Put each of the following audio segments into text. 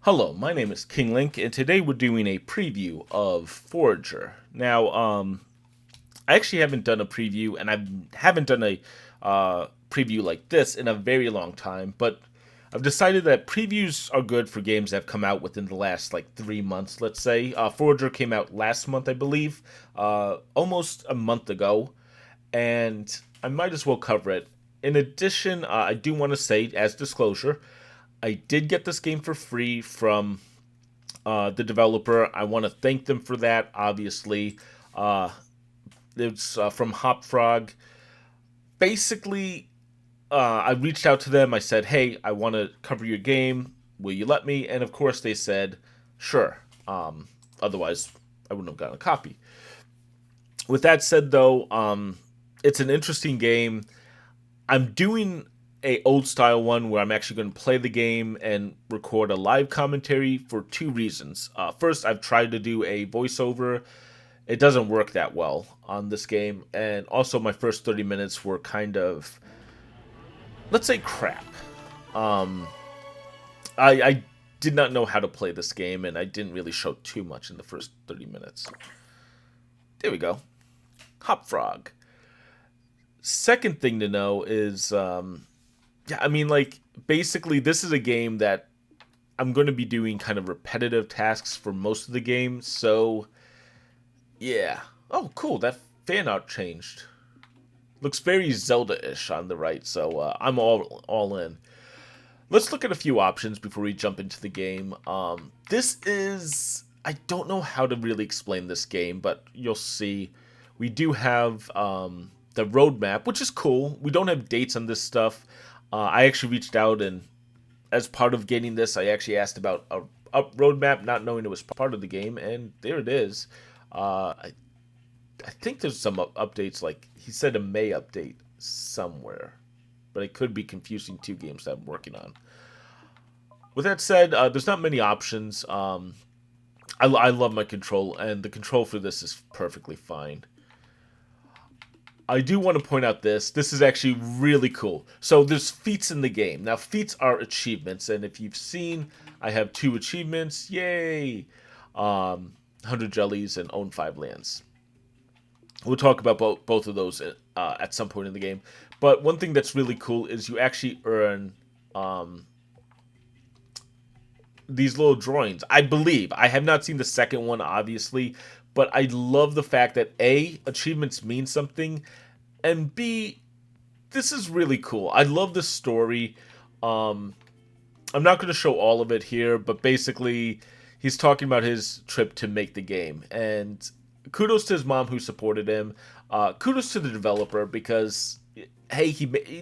Hello, my name is King Link, and today we're doing a preview of Forager. Now, I actually haven't done a preview, and I haven't done a preview like this in a very long time. But I've decided that previews are good for games that have come out within the last like 3 months. Let's say Forager came out last month, I believe, almost a month ago, and I might as well cover it. In addition, I do want to say, as disclosure, I did get this game for free from the developer. I want to thank them for that. Obviously, uh, it's from Hopfrog. Basically, I reached out to them. I said, "Hey, I want to cover your game. Will you let me?" And of course, they said, "Sure." Otherwise, I wouldn't have gotten a copy. With that said, though, it's an interesting game. I'm doing a old style one where I'm actually going to play the game and record a live commentary for two reasons. First, I've tried to do a voiceover. It doesn't work that well on this game, and also my first 30 minutes were kind of, let's say, crap. Um, I did not know how to play this game, and I didn't really show too much in the first 30 minutes. There we go. Hopfrog. Second thing to know is yeah, I mean, like, basically, this is a game that I'm going to be doing kind of repetitive tasks for most of the game. So, yeah. Oh, cool. That fan art changed. Looks very Zelda-ish on the right. So I'm all in. Let's look at a few options before we jump into the game. This is, I don't know how to really explain this game, but you'll see. We do have the roadmap, which is cool. We don't have dates on this stuff. I actually reached out, and as part of getting this, I actually asked about a up roadmap, not knowing it was part of the game, and there it is. I think there's some updates, like he said, a May update somewhere, but it could be confusing two games that I'm working on. With that said, there's not many options. I love my control, and the control for this is perfectly fine. I do want to point out this. This is actually really cool. So there's feats in the game. Now feats are achievements, and if you've seen, I have two achievements. Yay! 100 jellies and own 5 lands. We'll talk about both of those at some point in the game. But one thing that's really cool is you actually earn um, these little drawings. I believe. I have not seen the second one, obviously, but I love the fact that A, achievements mean something, and B, this is really cool. I love the story. Um, I'm not going to show all of it here, but basically, he's talking about his trip to make the game. And kudos to his mom who supported him. Kudos to the developer because, hey,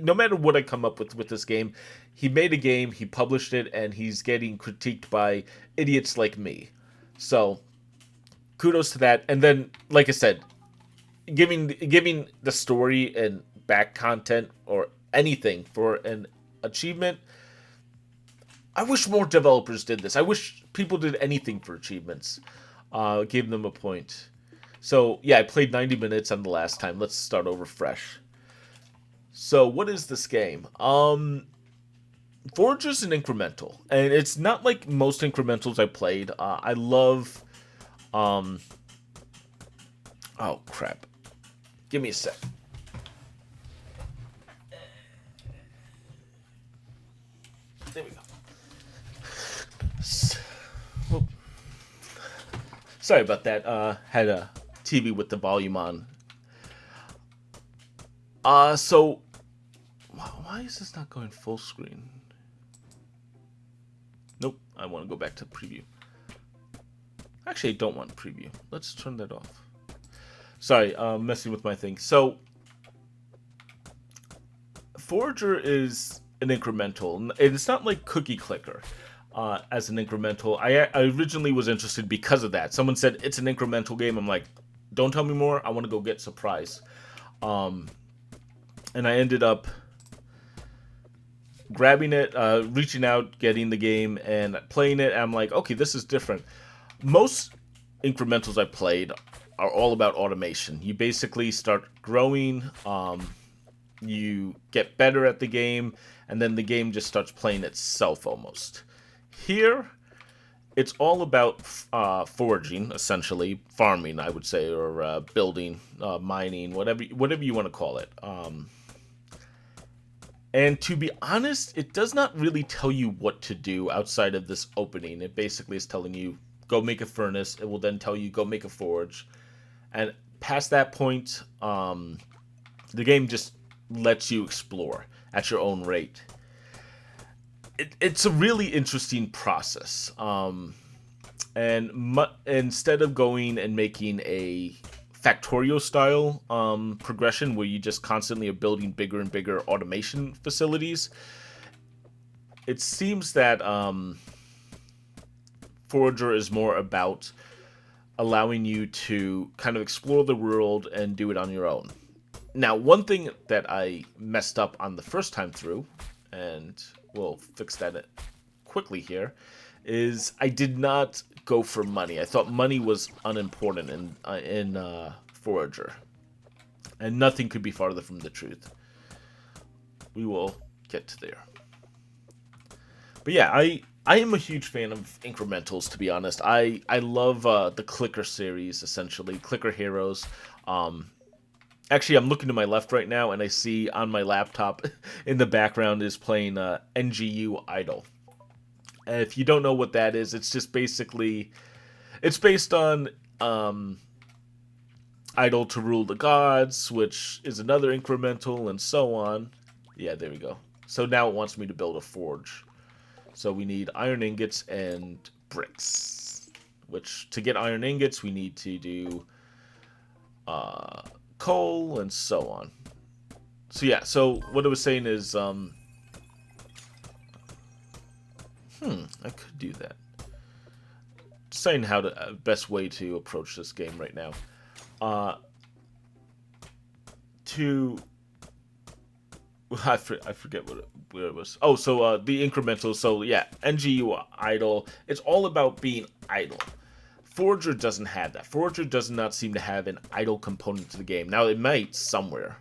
no matter what I come up with this game, he made a game, he published it, and he's getting critiqued by idiots like me. So kudos to that. And then, like I said, giving the story and back content or anything for an achievement. I wish more developers did this. I wish people did anything for achievements. Gave them a point. So yeah, I played 90 minutes on the last time. Let's start over fresh. So what is this game? Forager's an incremental, and it's not like most incrementals I played. I love. Um, oh crap! Give me a sec. There we go. Whoop. Sorry about that. Had a TV with the volume on. So why is this not going full screen? Nope. I want to go back to preview. Actually, I don't want preview. Let's turn that off. Sorry, messing with my thing. So Forager is an incremental. It's not like Cookie Clicker as an incremental. I originally was interested because of that. Someone said it's an incremental game. I'm like, don't tell me more. I want to go get surprise. Um, and I ended up grabbing it, reaching out, getting the game, and playing it. And I'm like, okay, this is different. Most incrementals I played are all about automation. You basically start growing. You get better at the game, and then the game just starts playing itself almost. Here, it's all about foraging, essentially farming, I would say, or building, mining, whatever you want to call it. And to be honest, it does not really tell you what to do outside of this opening. It basically is telling you go make a furnace. It will then tell you go make a forge, and past that point, the game just lets you explore at your own rate. It's a really interesting process. And instead of going and making a factorial style progression where you just constantly are building bigger and bigger automation facilities, it seems that Forager is more about allowing you to kind of explore the world and do it on your own. Now, one thing that I messed up on the first time through, and we'll fix that quickly here, is I did not go for money. I thought money was unimportant in Forager, and nothing could be farther from the truth. We will get to there. But yeah, I am a huge fan of incrementals, to be honest. I love the Clicker series, essentially. Clicker Heroes. Actually, I'm looking to my left right now, and I see on my laptop in the background is playing NGU Idol. And if you don't know what that is, it's just basically... It's based on Idol to Rule the Gods, which is another incremental, and so on. Yeah, there we go. So now it wants me to build a forge. So we need iron ingots and bricks. Which, to get iron ingots, we need to do coal and so on. So yeah, so what I was saying is, I could do that. Just saying how to best way to approach this game right now. I forget where it was. Oh, so the incremental. So yeah, NGU idle. It's all about being idle. Forager doesn't have that. Forager does not seem to have an idle component to the game. Now it might somewhere.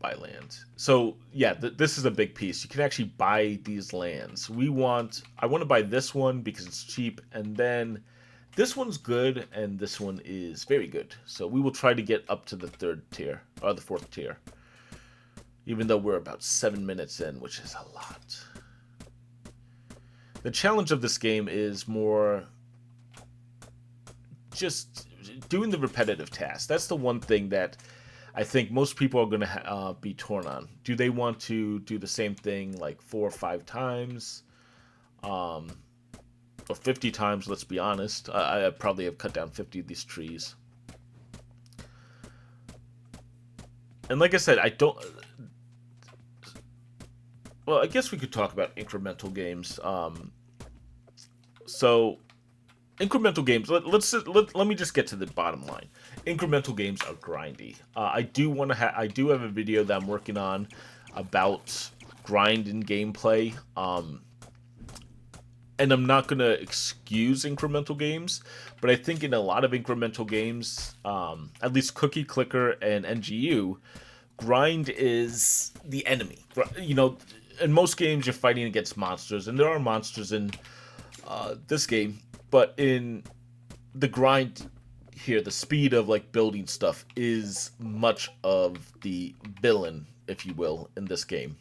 Buy land. So yeah, this is a big piece. You can actually buy these lands. I want to buy this one because it's cheap, and then this one's good, and this one is very good. So we will try to get up to the third tier, or the fourth tier. Even though we're about 7 minutes in, which is a lot. The challenge of this game is more just doing the repetitive tasks. That's the one thing that I think most people are going to be torn on. Do they want to do the same thing like 4 or 5 times? Or 50 times, let's be honest. I probably have cut down 50 of these trees. And like I said, I don't... Well, I guess we could talk about incremental games. So, incremental games. Let me just get to the bottom line. Incremental games are grindy. I do have a video that I'm working on about grind and gameplay. And I'm not gonna excuse incremental games, but I think in a lot of incremental games, at least Cookie Clicker and NGU, grind is the enemy. You know, in most games you're fighting against monsters, and there are monsters in this game, but in the grind here, the speed of like building stuff is much of the villain, if you will, in this game.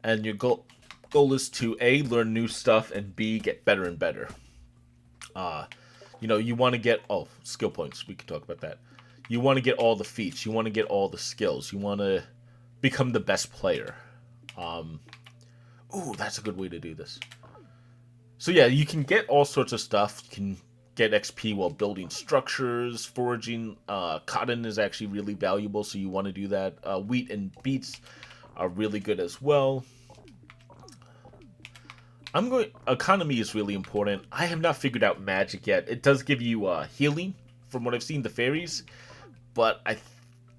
And your goal is to A, learn new stuff, and B, get better and better. You know, you want to get skill points. We can talk about that. You want to get all the feats. You want to get all the skills. You want to become the best player. Ooh, that's a good way to do this. So yeah, you can get all sorts of stuff. You can get XP while building structures, foraging. Cotton is actually really valuable, so you want to do that. Wheat and beets are really good as well. Economy is really important. I have not figured out magic yet. It does give you healing, from what I've seen, the fairies, but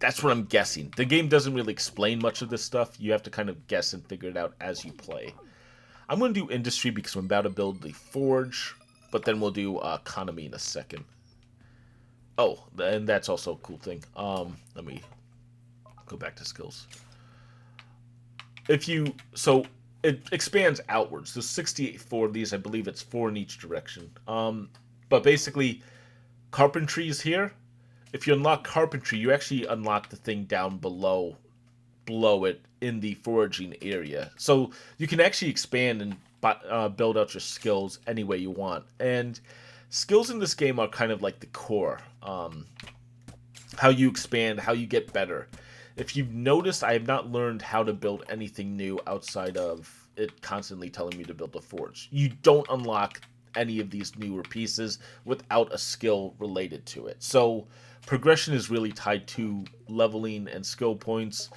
that's what I'm guessing. The game doesn't really explain much of this stuff. You have to kind of guess and figure it out as you play. I'm going to do industry because I'm about to build the forge, but then we'll do economy in a second. Oh, and that's also a cool thing. Let me go back to skills. it expands outwards. There's 64 of these. I believe it's 4 in each direction. But basically, carpentry is here. If you unlock carpentry, you actually unlock the thing down below it in the foraging area. So you can actually expand and build out your skills any way you want. And skills in this game are kind of like the core. How you expand, how you get better. If you've noticed, I have not learned how to build anything new outside of it constantly telling me to build a forge. You don't unlock any of these newer pieces without a skill related to it. So progression is really tied to leveling and skill points.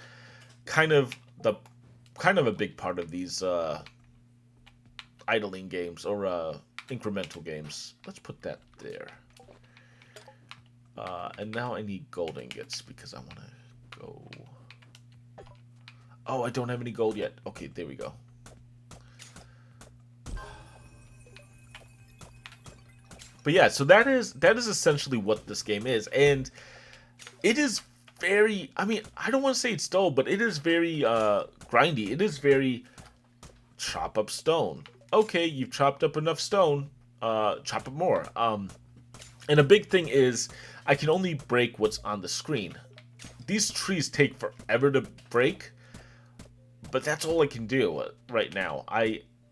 Kind of the kind of a big part of these idling games or incremental games. Let's put that there. And now I need gold ingots because I want to go. Oh, I don't have any gold yet. Okay, there we go. But yeah, so that is essentially what this game is, and it is very. I mean, I don't want to say it's dull, but it is very grindy. It is very chop up stone. Okay, you've chopped up enough stone. Chop up more. And a big thing is I can only break what's on the screen. These trees take forever to break, but that's all I can do right now.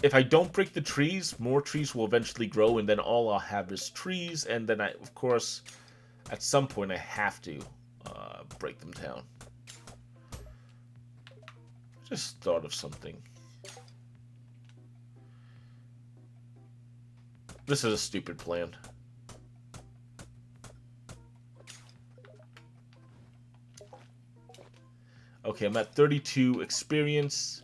If I don't break the trees, more trees will eventually grow, and then all I'll have is trees, and then of course, at some point I have to break them down. Just thought of something. This is a stupid plan. Okay, I'm at 32 experience.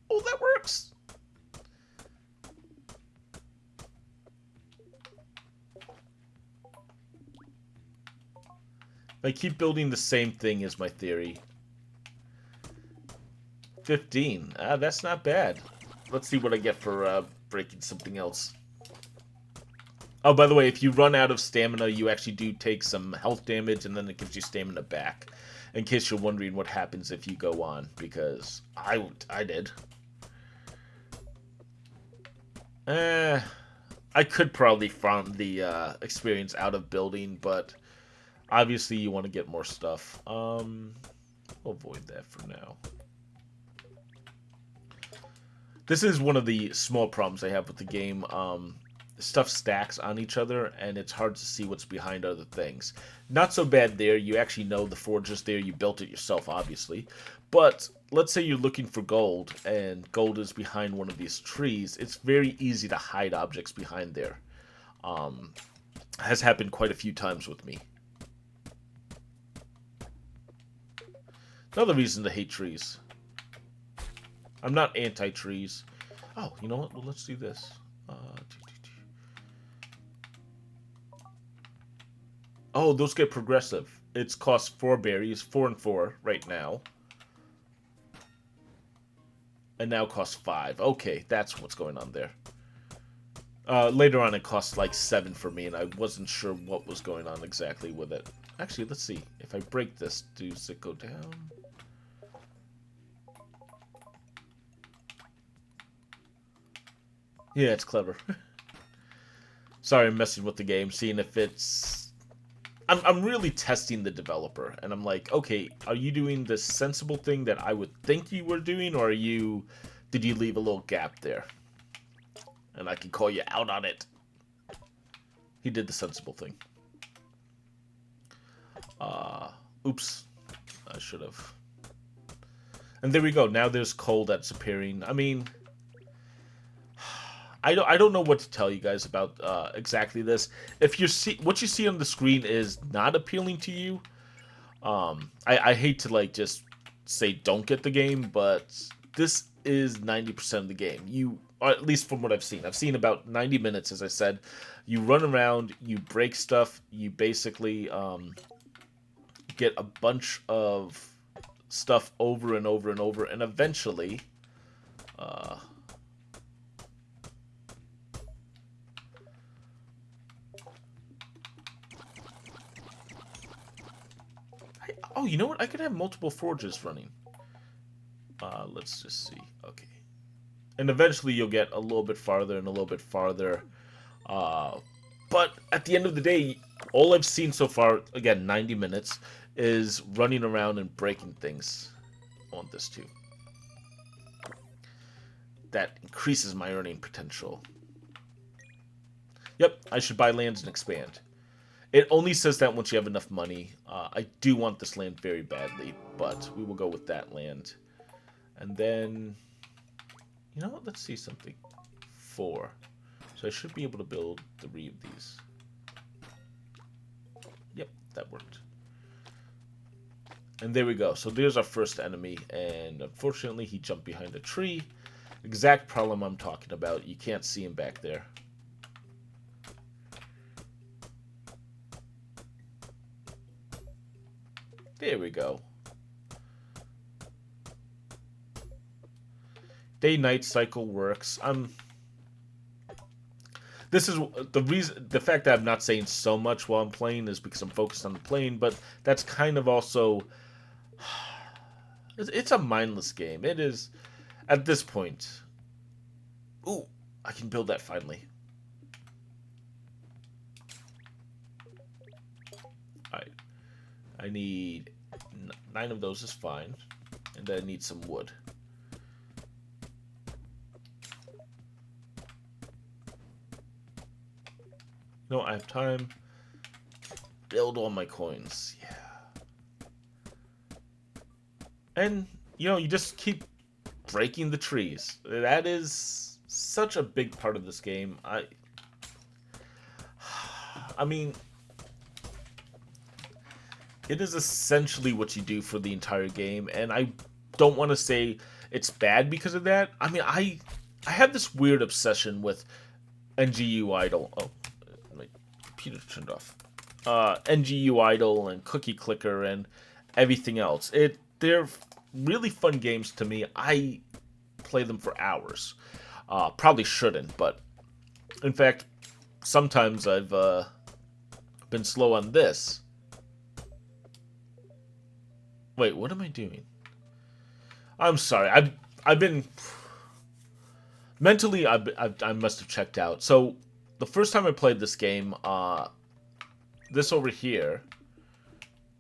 Oh, that works! I keep building the same thing is my theory. 15. That's not bad. Let's see what I get for breaking something else. Oh, by the way, if you run out of stamina, you actually do take some health damage, and then it gives you stamina back. In case you're wondering what happens if you go on, because I did. I could probably farm the experience out of building, but obviously you want to get more stuff. We'll avoid that for now. This is one of the small problems I have with the game. Stuff stacks on each other, and it's hard to see what's behind other things. Not so bad there. You actually know the forge is there. You built it yourself, obviously. But let's say you're looking for gold, and gold is behind one of these trees. It's very easy to hide objects behind there. Has happened quite a few times with me. Another reason to hate trees. I'm not anti-trees. Oh, you know what? Well, let's do this. Oh, those get progressive. It's cost 4 berries, 4 and 4 right now. And now costs 5. Okay, that's what's going on there. Later on it costs like 7 for me, and I wasn't sure what was going on exactly with it. Actually, let's see. If I break this, does it go down? Yeah, it's clever. Sorry, I'm messing with the game, seeing if it's... I'm really testing the developer, and I'm like, okay, are you doing the sensible thing that I would think you were doing, or did you leave a little gap there? And I can call you out on it. He did the sensible thing. Oops. I should have. And there we go. Now there's coal that's appearing. I mean... I don't know what to tell you guys about exactly this. If what you see on the screen is not appealing to you, I hate to like just say don't get the game, but this is 90% of the game. Or at least from what I've seen. I've seen about 90 minutes, as I said. You run around, you break stuff, you basically get a bunch of stuff over and over and over, and eventually... Oh, you know what? I could have multiple forges running. Let's just see. Okay. And eventually you'll get a little bit farther and a little bit farther. Uh, but at the end of the day, all I've seen so far, again, 90 minutes, is running around and breaking things. I want this too. That increases my earning potential. Yep, I should buy lands and expand. It only says that once you have enough money. I do want this land very badly, but we will go with that land. And then, you know what? Let's see something. 4. So I should be able to build 3 of these. Yep, that worked. And there we go. So there's our first enemy, and unfortunately he jumped behind a tree. Exact problem I'm talking about. You can't see him back there. There we go. Day-night cycle works. This is the reason. The fact that I'm not saying so much while I'm playing is because I'm focused on the playing, but that's kind of also. It's a mindless game. It is, at this point. Ooh, I can build that finally. Alright. I need 9 of those is fine. And then I need some wood. No, I have time. Build all my coins. Yeah. And, you know, you just keep breaking the trees. That is such a big part of this game. I mean, it is essentially what you do for the entire game, and I don't want to say it's bad because of that. I mean, I have this weird obsession with NGU Idle. Oh, my computer turned off. NGU Idle and Cookie Clicker and everything else. They're really fun games to me. I play them for hours. Probably shouldn't, but in fact, sometimes I've been slow on this. Wait, what am I doing? I'm sorry. I've been mentally. I must have checked out. So the first time I played this game, this over here.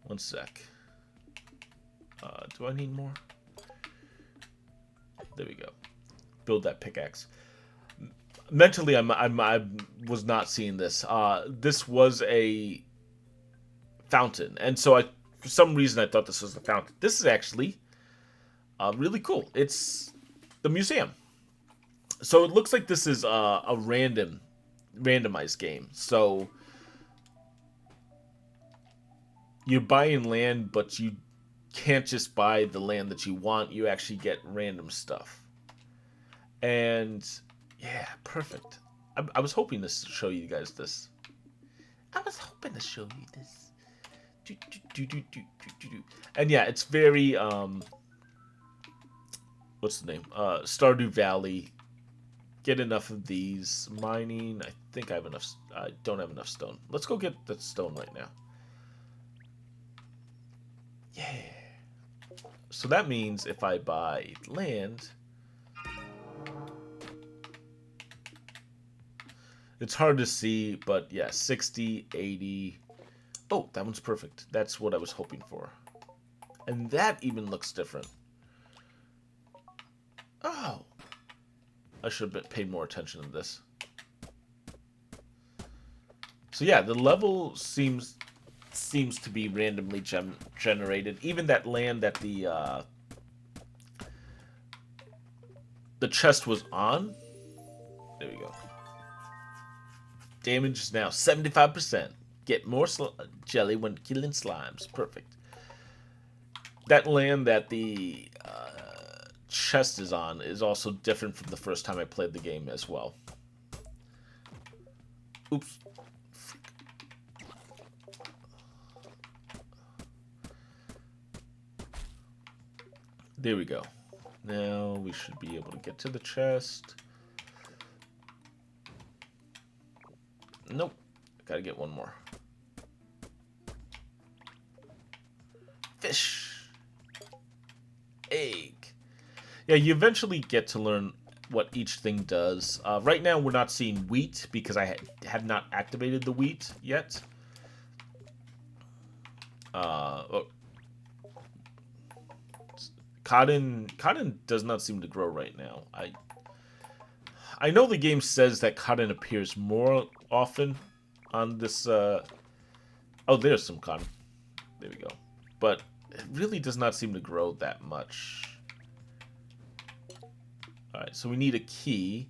One sec. Do I need more? There we go. Build that pickaxe. Mentally, I was not seeing this. This was a fountain, and so for some reason I thought this was the fountain. This is actually really cool. It's the museum. So it looks like this is a randomized game. So you're buying land, but you can't just buy the land that you want. You actually get random stuff. And yeah, perfect. I was hoping to show you guys this. I was hoping to show you this. And yeah, it's very what's the name? Stardew Valley. Get enough of these. Mining. I think I have enough. I don't have enough stone. Let's go get that stone right now. Yeah. So that means if I buy land, it's hard to see, but yeah, 60, 80. Oh, that one's perfect. That's what I was hoping for. And that even looks different. Oh. I should have paid more attention to this. So yeah, the level seems to be randomly generated. Even that land that the chest was on. There we go. Damage is now 75%. Get more jelly when killing slimes. Perfect. That land that the chest is on is also different from the first time I played the game as well. Oops. There we go. Now we should be able to get to the chest. Nope. Gotta get one more. Fish. Egg. Yeah, you eventually get to learn what each thing does. Right now, we're not seeing wheat because I have not activated the wheat yet. Oh. Cotton does not seem to grow right now. I know the game says that cotton appears more often on this. Oh, there's some cotton. There we go. But it really does not seem to grow that much. Alright, so we need a key.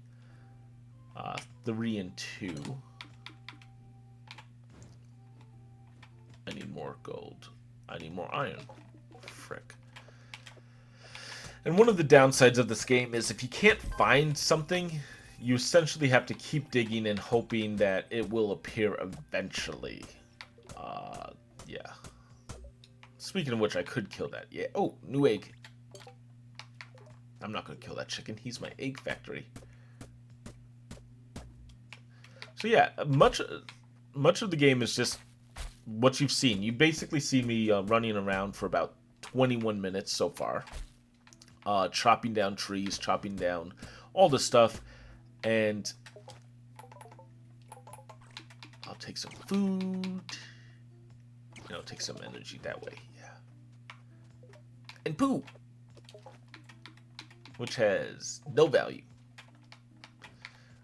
3 and 2. I need more gold. I need more iron. Frick. And one of the downsides of this game is if you can't find something, you essentially have to keep digging and hoping that it will appear eventually. Yeah. Speaking of which, I could kill that. Yeah. Oh, new egg. I'm not going to kill that chicken. He's my egg factory. So yeah, much of the game is just what you've seen. You basically see me running around for about 21 minutes so far. Chopping down trees, chopping down all the stuff. And I'll take some food. And I'll take some energy that way. Yeah. And poo. Which has no value.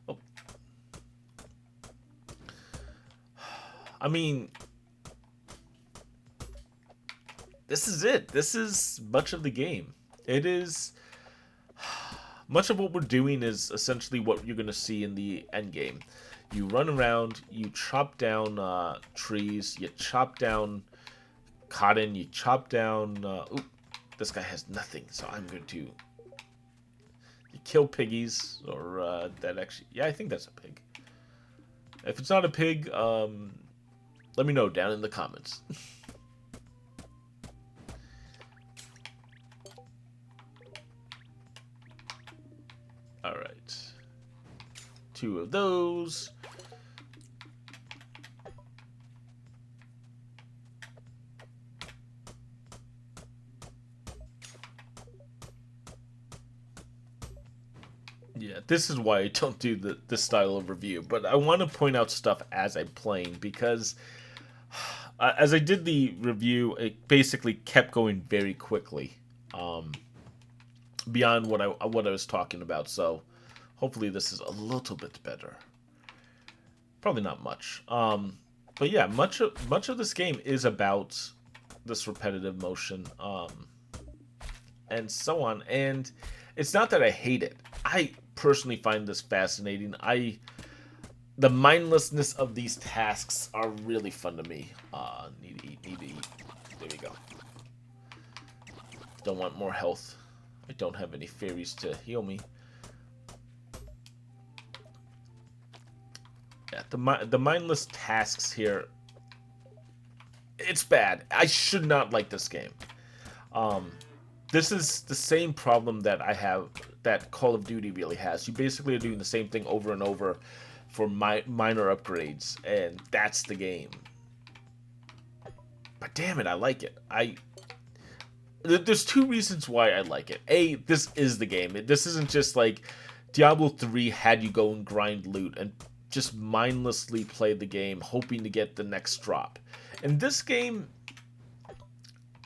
Oh. I mean, this is it. This is much of the game. It is... Much of what we're doing is essentially what you're going to see in the end game. You run around, you chop down trees, you chop down cotton, you chop down... Ooh, this guy has nothing, so I'm going to... You kill piggies, or that actually... Yeah, I think that's a pig. If it's not a pig, let me know down in the comments. Alright. 2 of those. Yeah, this is why I don't do this style of review, but I want to point out stuff as I'm playing, because as I did the review, it basically kept going very quickly. Beyond what I was talking about, so hopefully this is a little bit better. Probably not much. But yeah, much of this game is about this repetitive motion, and so on. And it's not that I hate it. I personally find this fascinating. The mindlessness of these tasks are really fun to me. Need to eat. There we go. Don't want more health. I don't have any fairies to heal me. Yeah, the mindless tasks here, it's bad. I should not like this game. This is the same problem that I have, that Call of Duty really has. You basically are doing the same thing over and over for minor upgrades, and that's the game. But damn it, I like it. There's 2 reasons why I like it. A, this is the game. This isn't just like Diablo 3 had you go and grind loot and just mindlessly play the game hoping to get the next drop. In this game,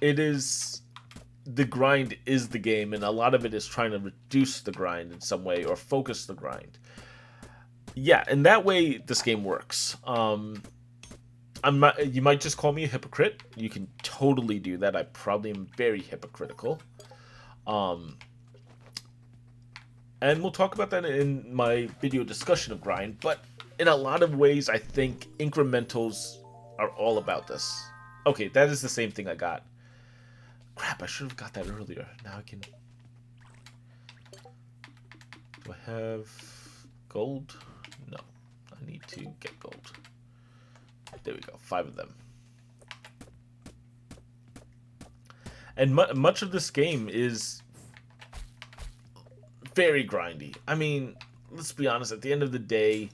the grind is the game, and a lot of it is trying to reduce the grind in some way or focus the grind. Yeah, and that way this game works. You might just call me a hypocrite. You can totally do that. I probably am very hypocritical. And we'll talk about that in my video discussion of grind. But in a lot of ways, I think incrementals are all about this. Okay, that is the same thing I got. Crap, I should have got that earlier. Now I can... Do I have gold? No. I need to get gold. There we go, 5 of them. And much of this game is very grindy. I mean, let's be honest, at the end of the day,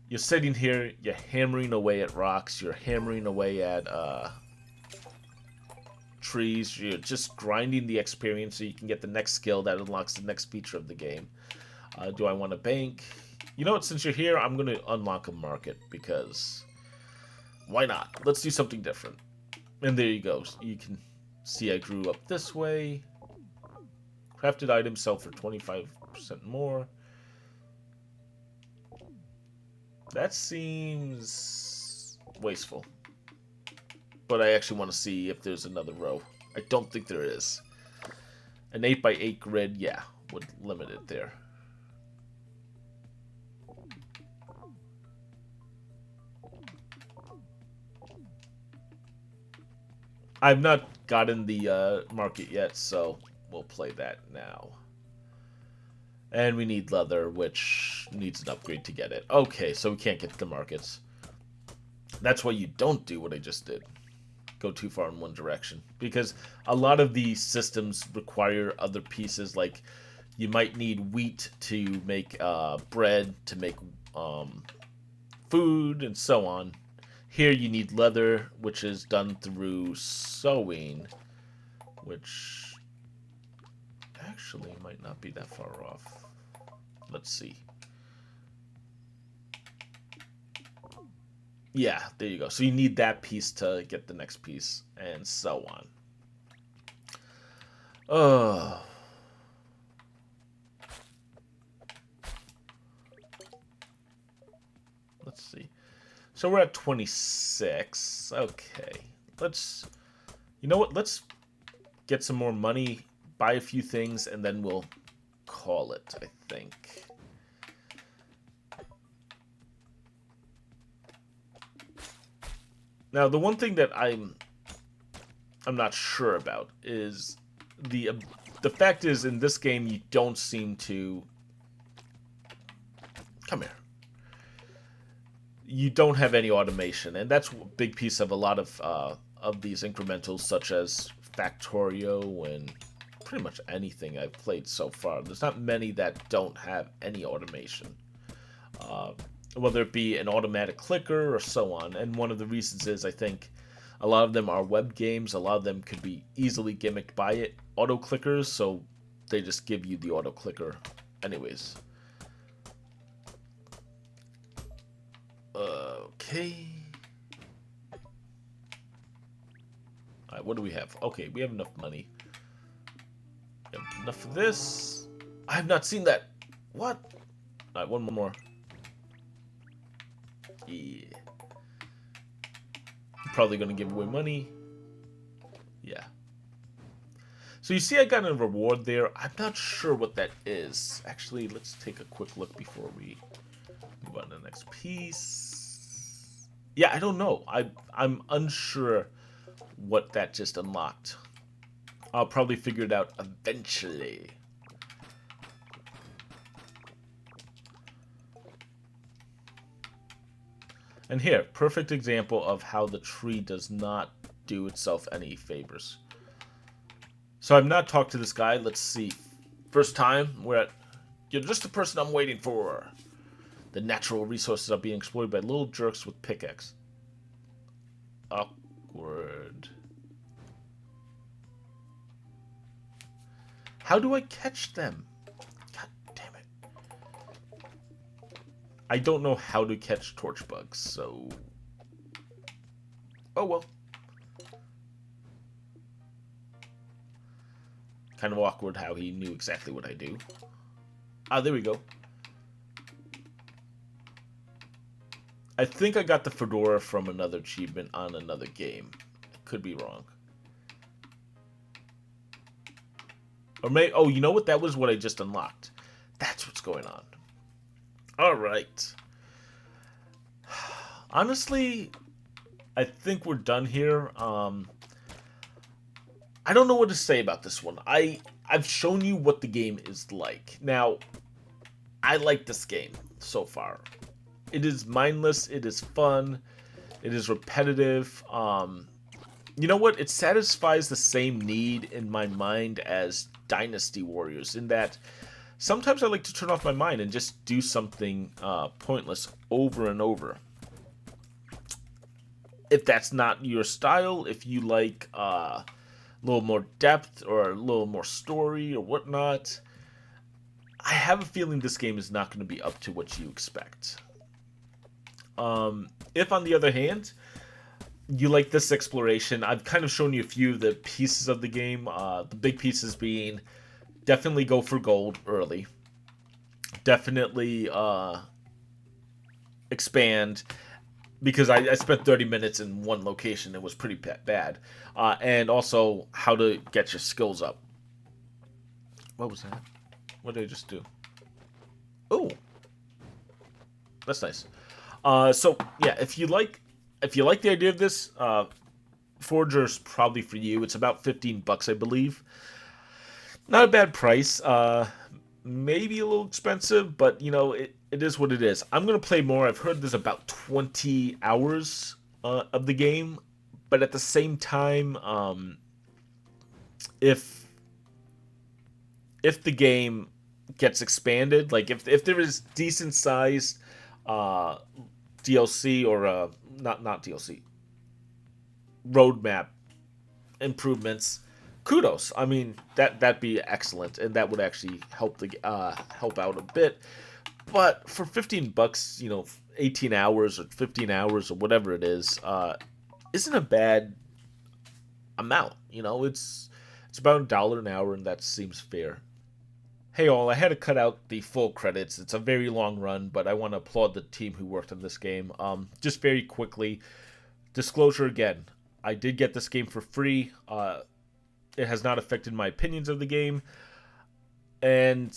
you're sitting here, you're hammering away at rocks, you're hammering away at trees. You're just grinding the experience so you can get the next skill that unlocks the next feature of the game. Do I want to bank? You know what? Since you're here, I'm going to unlock a market because why not? Let's do something different. And there you go. You can see I grew up this way. Crafted items sell for 25% more. That seems wasteful. But I actually want to see if there's another row. I don't think there is. An 8x8 grid, yeah, would limit it there. I've not gotten the market yet, so we'll play that now. And we need leather, which needs an upgrade to get it. Okay, so we can't get the markets. That's why you don't do what I just did. Go too far in one direction. Because a lot of these systems require other pieces, like you might need wheat to make bread, to make food, and so on. Here you need leather, which is done through sewing, which actually might not be that far off. Let's see. Yeah, there you go. So you need that piece to get the next piece, and so on. Let's see. So we're at 26. Okay. You know what? Let's get some more money, buy a few things, and then we'll call it, I think. Now, the one thing that I'm not sure about is the fact is in this game you don't seem to come here. You don't have any automation, and that's a big piece of a lot of these incrementals, such as Factorio and pretty much anything I've played so far. There's not many that don't have any automation, whether it be an automatic clicker or so on. And one of the reasons is I think a lot of them are web games. A lot of them could be easily gimmicked by auto clickers, so they just give you the auto clicker anyways. Okay. Alright, what do we have? Okay, we have enough money. We have enough of this. I have not seen that. What? Alright, one more. Yeah. Probably gonna give away money. Yeah. So you see I got a reward there. I'm not sure what that is. Actually, let's take a quick look before we move on to the next piece. Yeah, I don't know. I'm unsure what that just unlocked. I'll probably figure it out eventually. And here, perfect example of how the tree does not do itself any favors. So I've not talked to this guy. Let's see. First time, you're just the person I'm waiting for. The natural resources are being exploited by little jerks with pickaxe. Awkward. How do I catch them? God damn it. I don't know how to catch torch bugs, so... Oh well. Kind of awkward how he knew exactly what I do. Ah, there we go. I think I got the fedora from another achievement on another game. Could be wrong. Or oh, you know what? That was what I just unlocked. That's what's going on. Alright. Honestly, I think we're done here. I don't know what to say about this one. I've shown you what the game is like. Now, I like this game so far. It is mindless, it is fun, it is repetitive. You know what? It satisfies the same need in my mind as Dynasty Warriors, in that sometimes I like to turn off my mind and just do something pointless over and over. If that's not your style, if you like a little more depth or a little more story or whatnot, I have a feeling this game is not going to be up to what you expect. If, on the other hand, you like this exploration, I've kind of shown you a few of the pieces of the game. The big pieces being definitely go for gold early. Definitely expand because I spent 30 minutes in one location. It was pretty bad. And also how to get your skills up. What was that? What did I just do? Oh, that's nice. So yeah, if you like the idea of this, Forager's probably for you. It's about $15, I believe. Not a bad price. Maybe a little expensive, but it is what it is. I'm gonna play more. I've heard there's about 20 hours of the game, but at the same time, if the game gets expanded, like if there is decent sized DLC or not DLC roadmap improvements, kudos. I mean that'd be excellent, and that would actually help out a bit. But for $15, 18 hours or 15 hours or whatever it is, isn't a bad amount. It's about $1 an hour, and that seems fair. Hey all, I had to cut out the full credits. It's a very long run, but I want to applaud the team who worked on this game. Just very quickly, disclosure again. I did get this game for free. It has not affected my opinions of the game. And,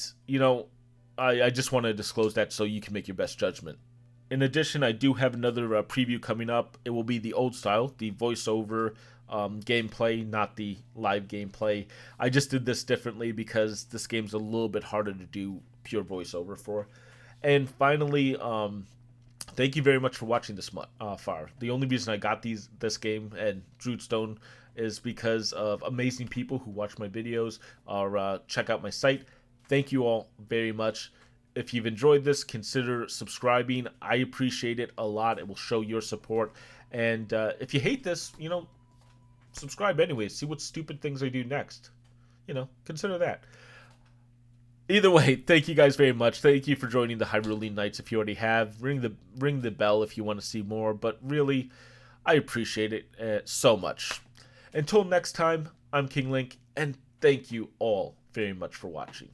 I just want to disclose that so you can make your best judgment. In addition, I do have another preview coming up. It will be the old style, the voiceover gameplay, not the live gameplay. I just did this differently because this game's a little bit harder to do pure voiceover for. And finally, thank you very much for watching this far. The only reason I got this game and Drewstone is because of amazing people who watch my videos or check out my site. Thank you all very much. If you've enjoyed this, consider subscribing. I appreciate it a lot. It will show your support. And if you hate this, subscribe anyway. See what stupid things I do next. Consider that. Either way, thank you guys very much. Thank you for joining the Hyrule Nights. If you already have, ring the bell if you want to see more. But really, I appreciate it so much. Until next time, I'm King Link, and thank you all very much for watching.